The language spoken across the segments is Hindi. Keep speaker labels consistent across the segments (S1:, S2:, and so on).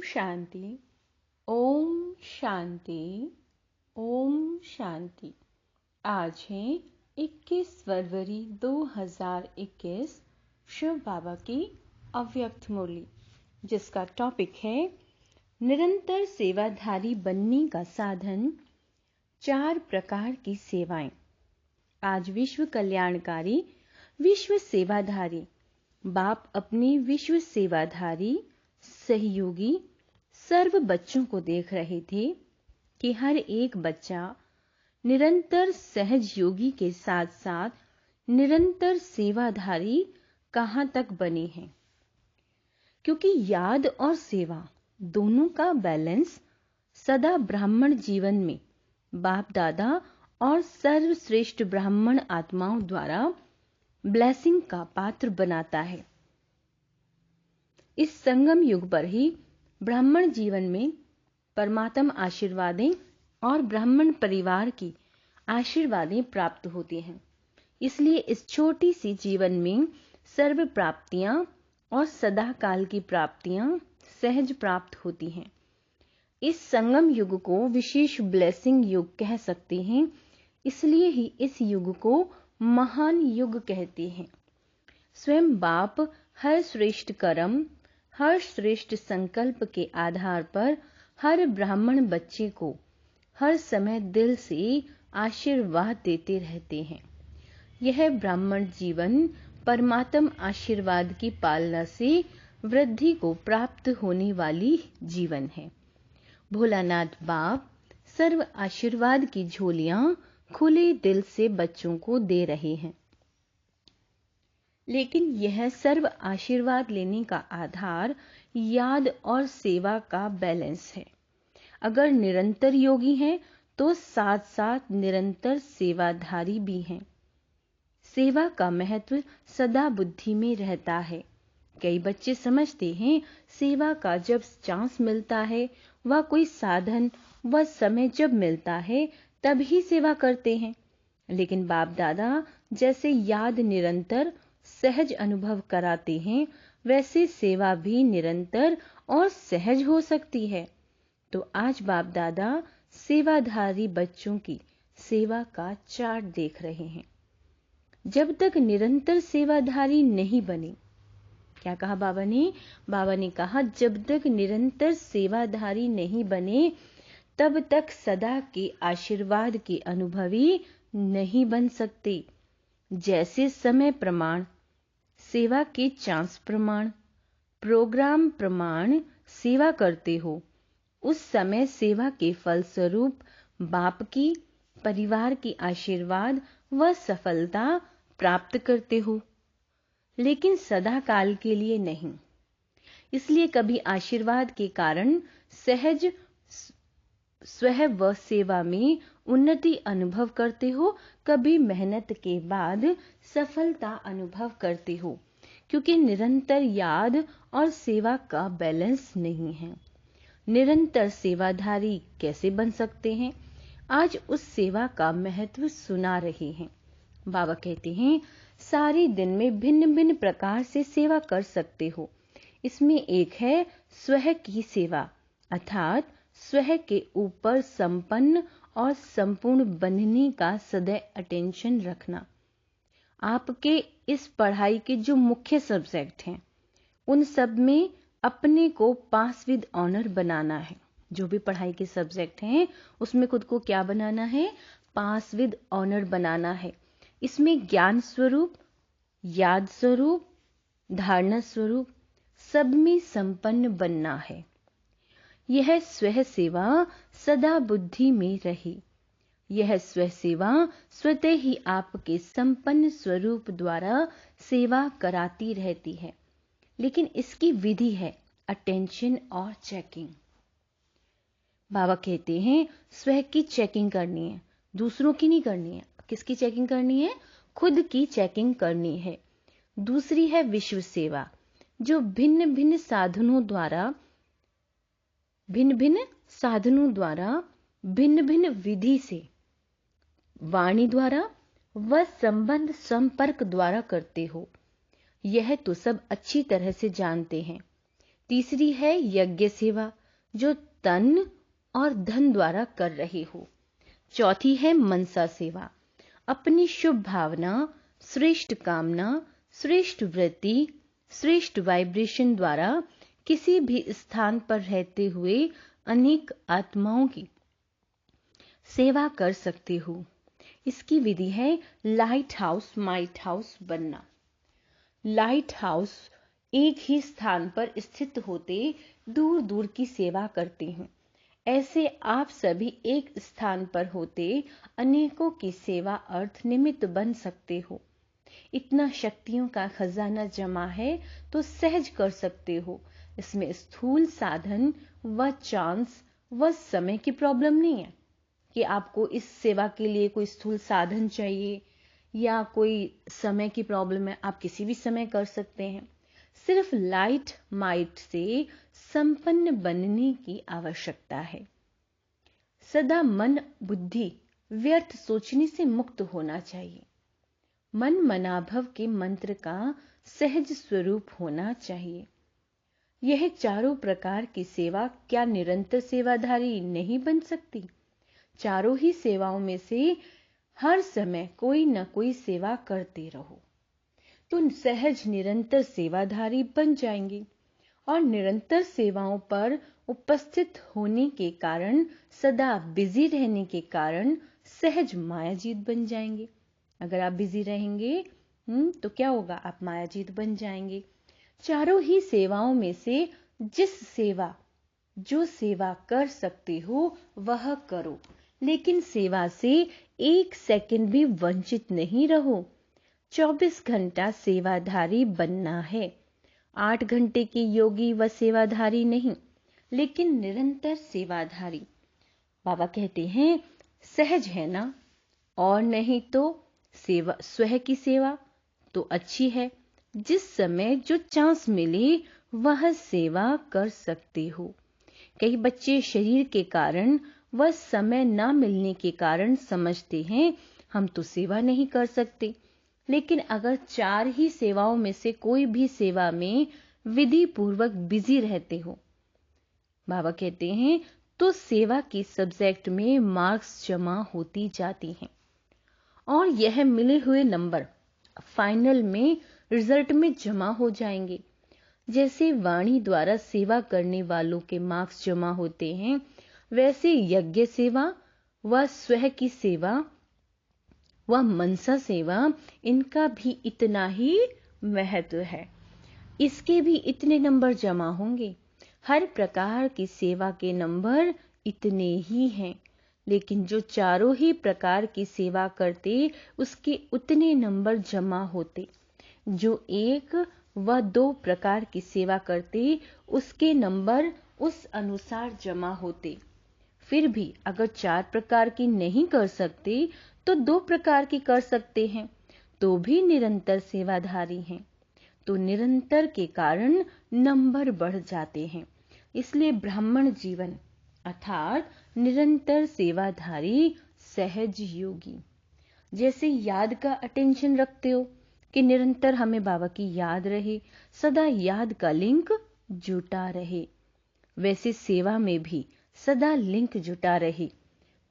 S1: शांति। ओम शांति। ओम शांति। आज है 21 फरवरी 2021, शिव बाबा की अव्यक्त मुरली, जिसका टॉपिक है निरंतर सेवाधारी बनने का साधन, 4 प्रकार की सेवाएं। आज विश्व कल्याणकारी, विश्व सेवाधारी बाप अपने विश्व सेवाधारी सहयोगी सर्व बच्चों को देख रहे थे कि हर एक बच्चा निरंतर सहज योगी के साथ साथ निरंतर सेवाधारी कहां तक बने हैं, क्योंकि याद और सेवा दोनों का बैलेंस सदा ब्राह्मण जीवन में बाप दादा और सर्वश्रेष्ठ ब्राह्मण आत्माओं द्वारा ब्लेसिंग का पात्र बनाता है। इस संगम युग पर ही ब्राह्मण जीवन में परमात्म आशीर्वादें और ब्राह्मण परिवार की आशीर्वादें प्राप्त होती हैं। इसलिए इस छोटी सी जीवन में सर्व प्राप्तियां और सदा काल की प्राप्तियां सहज प्राप्त होती हैं। इस संगम युग को विशेष ब्लेसिंग युग कह सकते हैं, इसलिए ही इस युग को महान युग कहते हैं। स्वयं बाप हर श्रेष्ठ कर्म, हर श्रेष्ठ संकल्प के आधार पर हर ब्राह्मण बच्चे को हर समय दिल से आशीर्वाद देते रहते हैं। यह ब्राह्मण जीवन परमात्म आशीर्वाद की पालना से वृद्धि को प्राप्त होने वाली जीवन है। भोलानाथ बाप सर्व आशीर्वाद की झोलियां खुले दिल से बच्चों को दे रहे हैं, लेकिन यह सर्व आशीर्वाद लेने का आधार याद और सेवा का बैलेंस है। अगर निरंतर योगी हैं तो साथ साथ निरंतर सेवाधारी भी हैं। सेवा का महत्व सदा बुद्धि में रहता है। कई बच्चे समझते हैं सेवा का जब चांस मिलता है, वह कोई साधन व समय जब मिलता है तभी सेवा करते हैं। लेकिन बाप दादा जैसे याद निरंतर सहज अनुभव कराते हैं, वैसे सेवा भी निरंतर और सहज हो सकती है। तो आज बाप दादा सेवाधारी बच्चों की सेवा का चार्ट देख रहे हैं। जब तक निरंतर सेवाधारी नहीं बने, क्या कहा बाबा ने? बाबा ने कहा जब तक निरंतर सेवाधारी नहीं बने तब तक सदा के आशीर्वाद के अनुभवी नहीं बन सकते। जैसे समय प्रमाण, सेवा के चांस प्रमाण, प्रोग्राम प्रमाण सेवा करते हो, उस समय सेवा के फल स्वरूप बाप की, परिवार की आशीर्वाद व सफलता प्राप्त करते हो, लेकिन सदा काल के लिए नहीं। इसलिए कभी आशीर्वाद के कारण सहज स्वह व सेवा में उन्नति अनुभव करते हो, कभी मेहनत के बाद सफलता अनुभव करते हो, क्योंकि निरंतर याद और सेवा का बैलेंस नहीं है। निरंतर सेवाधारी कैसे बन सकते हैं? आज उस सेवा का महत्व सुना रहे हैं। बाबा कहते हैं सारे दिन में भिन्न भिन्न प्रकार से सेवा कर सकते हो। इसमें एक है स्वह की सेवा, अर्थात स्वह के ऊपर संपन्न और संपूर्ण बनने का सदैव अटेंशन रखना। आपके इस पढ़ाई के जो मुख्य सब्जेक्ट हैं, उन सब में अपने को पास विद ऑनर बनाना है। जो भी पढ़ाई के सब्जेक्ट हैं उसमें खुद को क्या बनाना है? पास विद ऑनर बनाना है। इसमें ज्ञान स्वरूप, याद स्वरूप, धारणा स्वरूप सब में संपन्न बनना है। यह स्वह सेवा सदा बुद्धि में रहे। यह स्वह सेवा स्वतः ही आपके संपन्न स्वरूप द्वारा सेवा कराती रहती है, लेकिन इसकी विधि है अटेंशन और चेकिंग। बाबा कहते हैं स्वह की चेकिंग करनी है, दूसरों की नहीं करनी है। किसकी चेकिंग करनी है? खुद की चेकिंग करनी है। दूसरी है विश्व सेवा, जो भिन्न भिन्न साधनों द्वारा भिन्न भिन्न विधि से, वाणी द्वारा व संबंध संपर्क द्वारा करते हो। यह तो सब अच्छी तरह से जानते हैं। तीसरी है यज्ञ सेवा, जो तन और धन द्वारा कर रहे हो। चौथी है मनसा सेवा, अपनी शुभ भावना, श्रेष्ठ कामना, श्रेष्ठ वृत्ति, श्रेष्ठ वाइब्रेशन द्वारा किसी भी स्थान पर रहते हुए अनेक आत्माओं की सेवा कर सकते हो। इसकी विधि है लाइट हाउस माइट हाउस बनना। लाइट हाउस एक ही स्थान पर स्थित होते दूर दूर की सेवा करते हैं। ऐसे आप सभी एक स्थान पर होते अनेकों की सेवा अर्थ निमित्त बन सकते हो। इतना शक्तियों का खजाना जमा है तो सहज कर सकते हो। इसमें स्थूल साधन व चांस व समय की प्रॉब्लम नहीं है कि आपको इस सेवा के लिए कोई स्थूल साधन चाहिए या कोई समय की प्रॉब्लम है। आप किसी भी समय कर सकते हैं। सिर्फ लाइट माइट से संपन्न बनने की आवश्यकता है। सदा मन बुद्धि व्यर्थ सोचने से मुक्त होना चाहिए। मन मनाभव के मंत्र का सहज स्वरूप होना चाहिए। यह चारों प्रकार की सेवा क्या निरंतर सेवाधारी नहीं बन सकती? चारों ही सेवाओं में से हर समय कोई न कोई सेवा करते रहो तो सहज निरंतर सेवाधारी बन जाएंगे। और निरंतर सेवाओं पर उपस्थित होने के कारण, सदा बिजी रहने के कारण सहज मायाजीत बन जाएंगे। अगर आप बिजी रहेंगे तो क्या होगा? आप मायाजीत बन जाएंगे। चारों ही सेवाओं में से जो सेवा कर सकते हो वह करो, लेकिन सेवा से एक सेकंड भी वंचित नहीं रहो। 24 घंटा सेवाधारी बनना है। 8 घंटे के योगी व सेवाधारी नहीं, लेकिन निरंतर सेवाधारी। बाबा कहते हैं सहज है ना, और नहीं तो सेवा स्वयं की सेवा तो अच्छी है। जिस समय जो चांस मिले वह सेवा कर सकते हो। कई बच्चे शरीर के कारण व समय न मिलने के कारण समझते हैं हम तो सेवा नहीं कर सकते। लेकिन अगर 4 ही सेवाओं में से कोई भी सेवा में विधि पूर्वक बिजी रहते हो, बाबा कहते हैं तो सेवा की सब्जेक्ट में मार्क्स जमा होती जाती हैं और यह मिले हुए नंबर फाइनल में रिजल्ट में जमा हो जाएंगे। जैसे वाणी द्वारा सेवा करने वालों के मार्क्स जमा होते हैं, वैसे यज्ञ सेवा व स्वयं की सेवा व मनसा सेवा, इनका भी इतना ही महत्व है। इसके भी इतने नंबर जमा होंगे। हर प्रकार की सेवा के नंबर इतने ही हैं, लेकिन जो चारों ही प्रकार की सेवा करते उसके उतने नंबर जमा होते। जो 1 व 2 प्रकार की सेवा करते उसके नंबर उस अनुसार जमा होते। फिर भी अगर 4 प्रकार की नहीं कर सकते तो 2 प्रकार की कर सकते हैं, तो भी निरंतर सेवाधारी हैं। तो निरंतर के कारण नंबर बढ़ जाते हैं। इसलिए ब्राह्मण जीवन अर्थात निरंतर सेवाधारी सहज योगी। जैसे याद का अटेंशन रखते हो कि निरंतर हमें बाबा की याद रहे, सदा याद का लिंक जुटा रहे, वैसे सेवा में भी सदा लिंक जुटा रहे।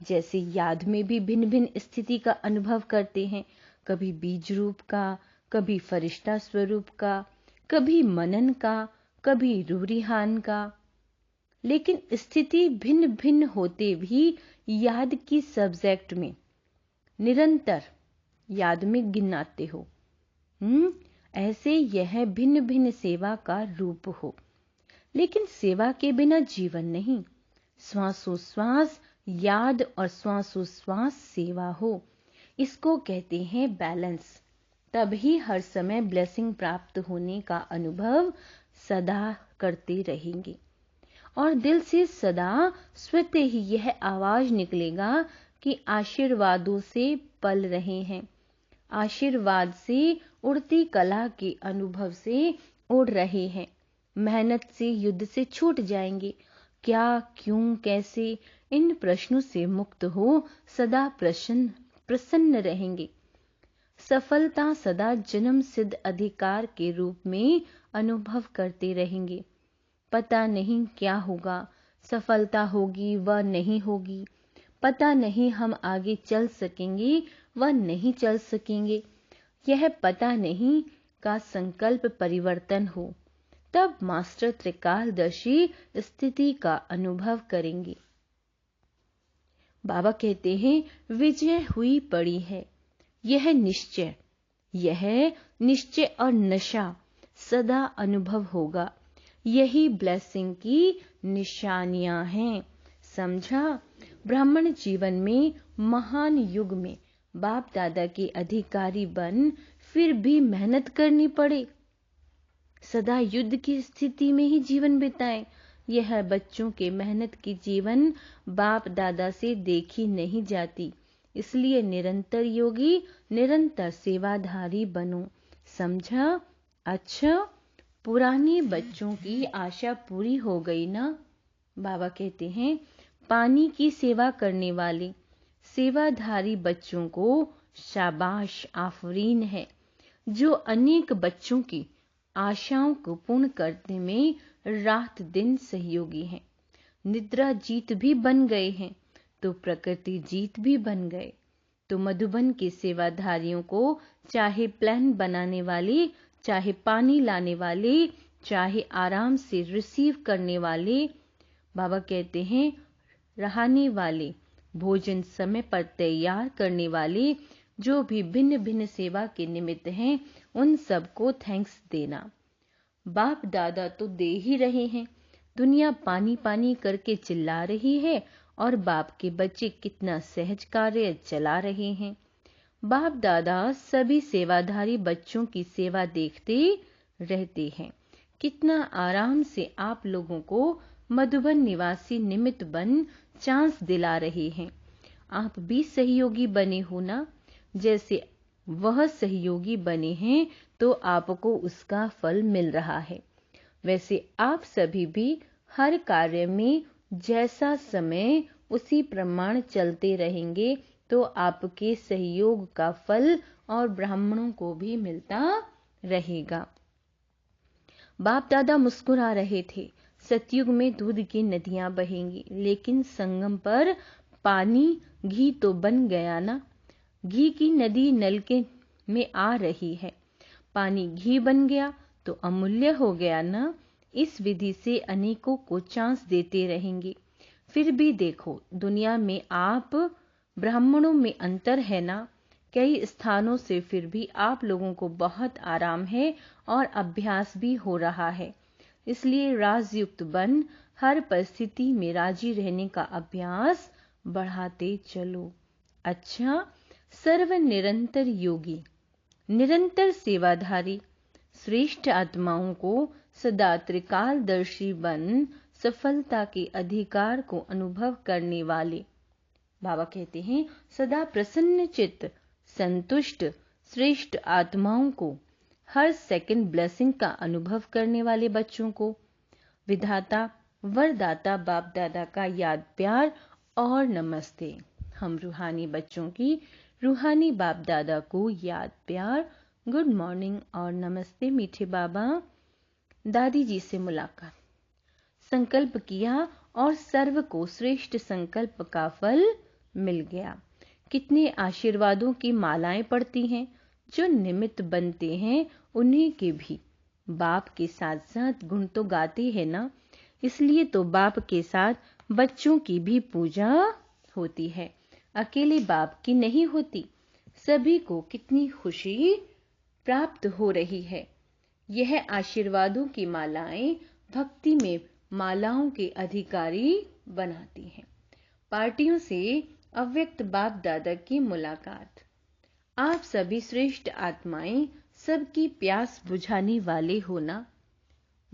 S1: जैसे याद में भी भिन्न भिन्न स्थिति का अनुभव करते हैं, कभी बीज रूप का, कभी फरिश्ता स्वरूप का, कभी मनन का, कभी रूरिहान का। लेकिन स्थिति भिन्न भिन्न होते भी याद की सब्जेक्ट में निरंतर याद में गिनाते हो। ऐसे यह भिन्न भिन्न सेवा का रूप हो। लेकिन सेवा के बिना जीवन नहीं। श्वासोश्वास याद और श्वासोश्वास सेवा हो, इसको कहते हैं बैलेंस। तभी हर समय ब्लेसिंग प्राप्त होने का अनुभव सदा करते रहेंगे और दिल से सदा स्वतः ही यह आवाज निकलेगा कि आशीर्वादों से पल रहे हैं, आशीर्वाद से उड़ती कला के अनुभव से उड़ रहे हैं, मेहनत से युद्ध से छूट जाएंगे। क्या, क्यों, कैसे, इन प्रश्नों से मुक्त हो सदा प्रसन्न रहेंगे। सफलता सदा जन्म सिद्ध अधिकार के रूप में अनुभव करते रहेंगे। पता नहीं क्या होगा, सफलता होगी व नहीं होगी, पता नहीं हम आगे चल सकेंगे व नहीं चल सकेंगे, यह पता नहीं का संकल्प परिवर्तन हो, तब मास्टर त्रिकालदर्शी स्थिति का अनुभव करेंगे। बाबा कहते हैं, विजय हुई पड़ी है, यह निश्चय और नशा सदा अनुभव होगा। यही ब्लेसिंग की निशानियां हैं। समझा? ब्राह्मण जीवन में महान युग में बाप दादा के अधिकारी बन फिर भी मेहनत करनी पड़े, सदा युद्ध की स्थिति में ही जीवन बिताएं। यह बच्चों के मेहनत की जीवन बाप दादा से देखी नहीं जाती, इसलिए निरंतर योगी, निरंतर सेवाधारी बनो। समझा? अच्छा, पुराने बच्चों की आशा पूरी हो गई ना? बाबा कहते हैं, पानी की सेवा करने वाले सेवाधारी बच्चों को शाबाश, आफरीन है, जो अनेक बच्चों की आशाओं को पूर्ण करने में रात दिन सहयोगी हैं। निद्रा जीत भी बन गए हैं तो प्रकृति जीत भी बन गए। तो मधुबन के सेवाधारियों को चाहे प्लान बनाने वाले, चाहे पानी लाने वाले, चाहे आराम से रिसीव करने वाले, बाबा कहते हैं रहने वाले, भोजन समय पर तैयार करने वाले, जो भी भिन्न भिन्न सेवा के निमित्त हैं, उन सबको थैंक्स देना। बाप दादा तो दे ही रहे हैं, दुनिया पानी पानी करके चिल्ला रही है और बाप के बच्चे कितना सहज कार्य चला रहे हैं। बाप दादा सभी सेवाधारी बच्चों की सेवा देखते रहते हैं। कितना आराम से आप लोगों को मधुबन निवासी निमित्त बन चांस दिला रहे हैं। आप भी सहयोगी बने हो ना? जैसे वह सहयोगी बने हैं तो आपको उसका फल मिल रहा है, वैसे आप सभी भी हर कार्य में जैसा समय उसी प्रमाण चलते रहेंगे तो आपके सहयोग का फल और ब्राह्मणों को भी मिलता रहेगा। बाप दादा मुस्कुरा रहे थे, सतयुग में दूध की नदियां बहेंगी, लेकिन संगम पर पानी घी तो बन गया ना। घी की नदी नलके में आ रही है, पानी घी बन गया तो अमूल्य हो गया ना। इस विधि से अनेकों को चांस देते रहेंगे। फिर भी देखो, दुनिया में आप ब्राह्मणों में अंतर है ना। कई स्थानों से फिर भी आप लोगों को बहुत आराम है और अभ्यास भी हो रहा है, इसलिए राजयुक्त बन हर परिस्थिति में राजी रहने का अभ्यास बढ़ाते चलो। अच्छा, सर्व निरंतर योगी, निरंतर सेवाधारी, श्रेष्ठ आत्माओं को सदा त्रिकालदर्शी बन सफलता के अधिकार को अनुभव करने वाले, बाबा कहते हैं सदा प्रसन्न चित्त, संतुष्ट श्रेष्ठ आत्माओं को, हर सेकंड ब्लेसिंग का अनुभव करने वाले बच्चों को विधाता वरदाता बाप दादा का याद प्यार और नमस्ते। हम रूहानी बच्चों की रूहानी बाप दादा को याद प्यार, गुड मॉर्निंग और नमस्ते। मीठे बाबा दादी जी से मुलाकात, संकल्प किया और सर्व को श्रेष्ठ संकल्प का फल मिल गया। कितने आशीर्वादों की मालाएं पड़ती हैं, जो निमित्त बनते हैं उन्हीं के भी बाप के साथ साथ गुण तो गाते हैं ना। इसलिए तो बाप के साथ बच्चों की भी पूजा होती है, अकेले बाप की नहीं होती। सभी को कितनी खुशी प्राप्त हो रही है। यह आशीर्वादों की मालाएं भक्ति में मालाओं के अधिकारी बनाती हैं। पार्टियों से अव्यक्त बाप दादा की मुलाकात। आप सभी श्रेष्ठ आत्माएं सबकी प्यास बुझाने वाले हो ना।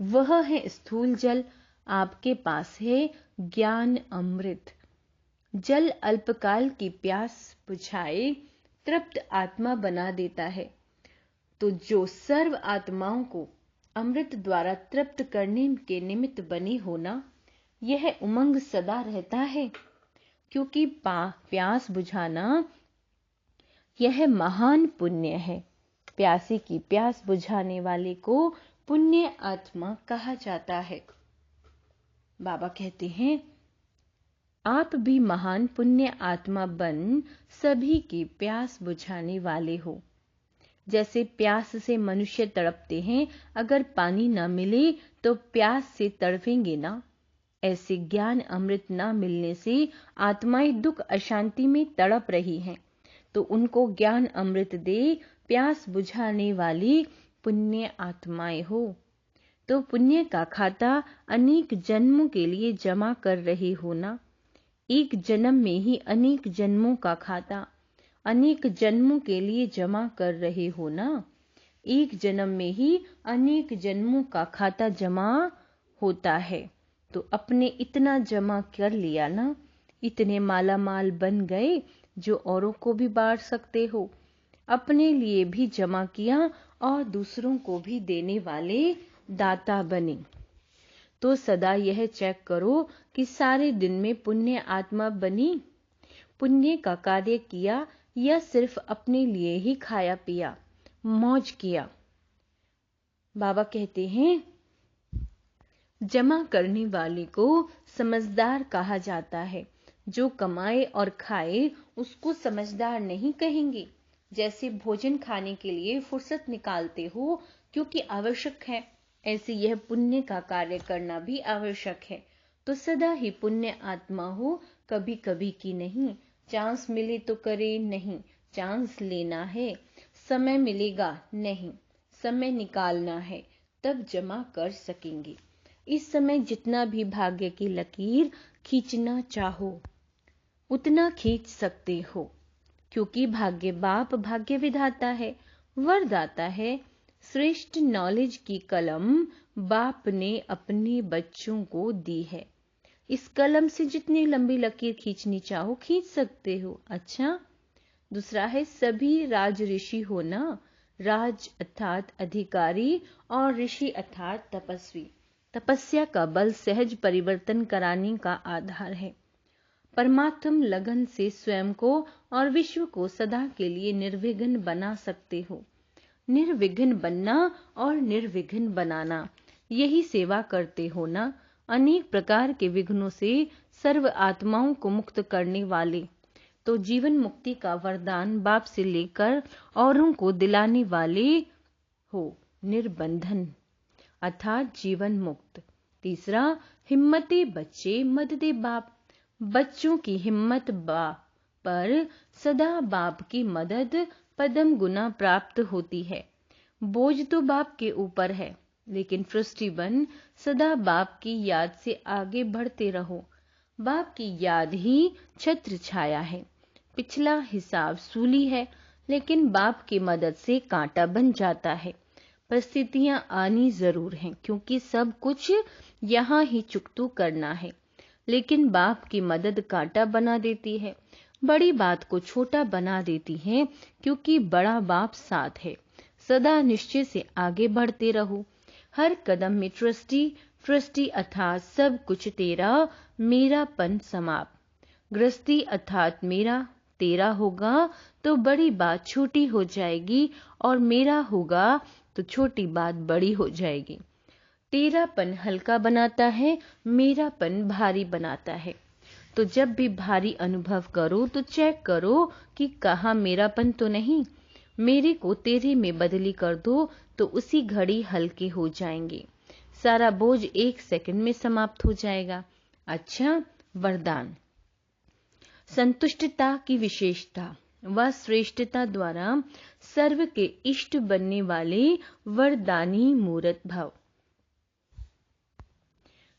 S1: वह है स्थूल जल, आपके पास है ज्ञान अमृत। जल अल्पकाल की प्यास बुझाए तृप्त आत्मा बना देता है, तो जो सर्व आत्माओं को अमृत द्वारा तृप्त करने के निमित्त बनी हो ना, यह उमंग सदा रहता है। क्योंकि प्यास बुझाना यह महान पुण्य है। प्यासी की प्यास बुझाने वाले को पुण्य आत्मा कहा जाता है। बाबा कहते हैं, आप भी महान पुण्य आत्मा बन सभी की प्यास बुझाने वाले हो। जैसे प्यास से मनुष्य तड़पते हैं, अगर पानी न मिले तो प्यास से तड़पेंगे ना। ऐसे ज्ञान अमृत न मिलने से आत्माएं दुख अशांति में तड़प रही हैं, तो उनको ज्ञान अमृत दे, प्यास बुझाने वाली पुण्य आत्माएं हो। तो पुण्य का खाता अनेक जन्मों के लिए जमा कर रहे हो ना। एक जन्म में ही अनेक जन्मों का खाता अनेक जन्मों के लिए जमा कर रहे हो ना। एक जन्म में ही अनेक जन्मों का खाता जमा होता है, तो अपने इतना जमा कर लिया ना, इतने माला माल बन गए जो औरों को भी बांट सकते हो। अपने लिए भी जमा किया और दूसरों को भी देने वाले दाता बने। तो सदा यह चेक करो कि सारे दिन में पुण्य आत्मा बनी, पुण्य का कार्य किया या सिर्फ अपने लिए ही खाया पिया, मौज किया। बाबा कहते हैं, जमा करने वाले को समझदार कहा जाता है। जो कमाए और खाए उसको समझदार नहीं कहेंगे। जैसे भोजन खाने के लिए फुर्सत निकालते हो क्योंकि आवश्यक है, ऐसे यह पुण्य का कार्य करना भी आवश्यक है। तो सदा ही पुण्य आत्मा हो, कभी कभी की नहीं। चांस मिले तो करे, नहीं चांस लेना है। समय मिलेगा नहीं, समय निकालना है, तब जमा कर सकेंगे। इस समय जितना भी भाग्य की लकीर खींचना चाहो उतना खींच सकते हो, क्योंकि भाग्य बाप भाग्य विधाता है, वरदाता है। श्रेष्ठ नॉलेज की कलम बाप ने अपने बच्चों को दी है। इस कलम से जितनी लंबी लकीर खींचनी चाहो खींच सकते हो। अच्छा, दूसरा है सभी राज ऋषि हो ना। राज अर्थात अधिकारी और ऋषि अर्थात तपस्वी। तपस्या का बल सहज परिवर्तन कराने का आधार है। परमात्म लगन से स्वयं को और विश्व को सदा के लिए निर्विघ्न बना सकते हो। निर्विघ्न बनना और निर्विघ्न बनाना, यही सेवा करते हो ना। अनेक प्रकार के विघ्नों से सर्व आत्माओं को मुक्त करने वाले, तो जीवन मुक्ति का वरदान बाप से लेकर औरों को दिलाने वाले हो। निर्बंधन अर्थात जीवन मुक्त। तीसरा, हिम्मते बच्चे मद दे बाप। बच्चों की हिम्मत पर सदा बाप की मदद पदम गुना प्राप्त होती है। बोझ तो बाप के ऊपर है, लेकिन सृष्टि बन सदा बाप की याद से आगे बढ़ते रहो। बाप की याद ही छत्र छाया है। पिछला हिसाब सूली है, लेकिन बाप की मदद से कांटा बन जाता है। परिस्थितियां आनी जरूर हैं, क्योंकि सब कुछ यहाँ ही चुकतू करना है, लेकिन बाप की मदद कांटा बना देती है। बड़ी बात को छोटा बना देती है, क्योंकि बड़ा बाप साथ है। सदा निश्चय से आगे बढ़ते रहो। हर कदम में ट्रस्टी अर्थात सब कुछ तेरा, मेरापन समाप्त। गृहस्थी अर्थात मेरा तेरा होगा तो बड़ी बात छोटी हो जाएगी, और मेरा होगा तो छोटी बात बड़ी हो जाएगी। तेरापन हल्का बनाता है, मेरापन भारी बनाता है। तो जब भी भारी अनुभव करो तो चेक करो कि कहाँ मेरापन तो नहीं। मेरे को तेरे में बदली कर दो तो उसी घड़ी हल्के हो जाएंगे। सारा बोझ 1 सेकंड में समाप्त हो जाएगा। अच्छा, वरदान। संतुष्टता की विशेषता व श्रेष्ठता द्वारा सर्व के इष्ट बनने वाले वरदानी मूर्त भव।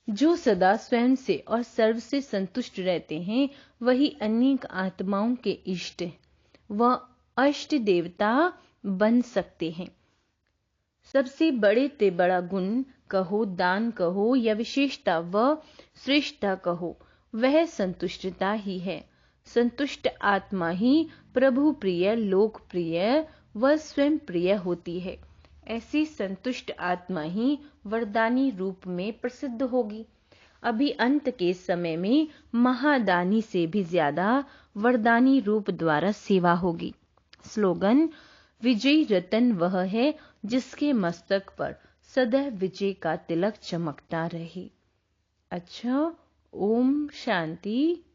S1: जो सदा स्वयं से और सर्व से संतुष्ट रहते हैं, वही अनेक आत्माओं के इष्ट व अष्ट देवता बन सकते हैं। सबसे बड़े ते बड़ा गुण कहो, दान कहो या विशेषता व श्रेष्ठता कहो, वह संतुष्टता ही है। संतुष्ट आत्मा ही प्रभु प्रिय, लोक प्रिय व स्वयं प्रिय होती है। ऐसी संतुष्ट आत्मा ही वरदानी रूप में प्रसिद्ध होगी। अभी अंत के समय में महादानी से भी ज्यादा वरदानी रूप द्वारा सेवा होगी। स्लोगन, विजयी रतन वह है जिसके मस्तक पर सदैव विजय का तिलक चमकता रहे। अच्छा, ओम शांति।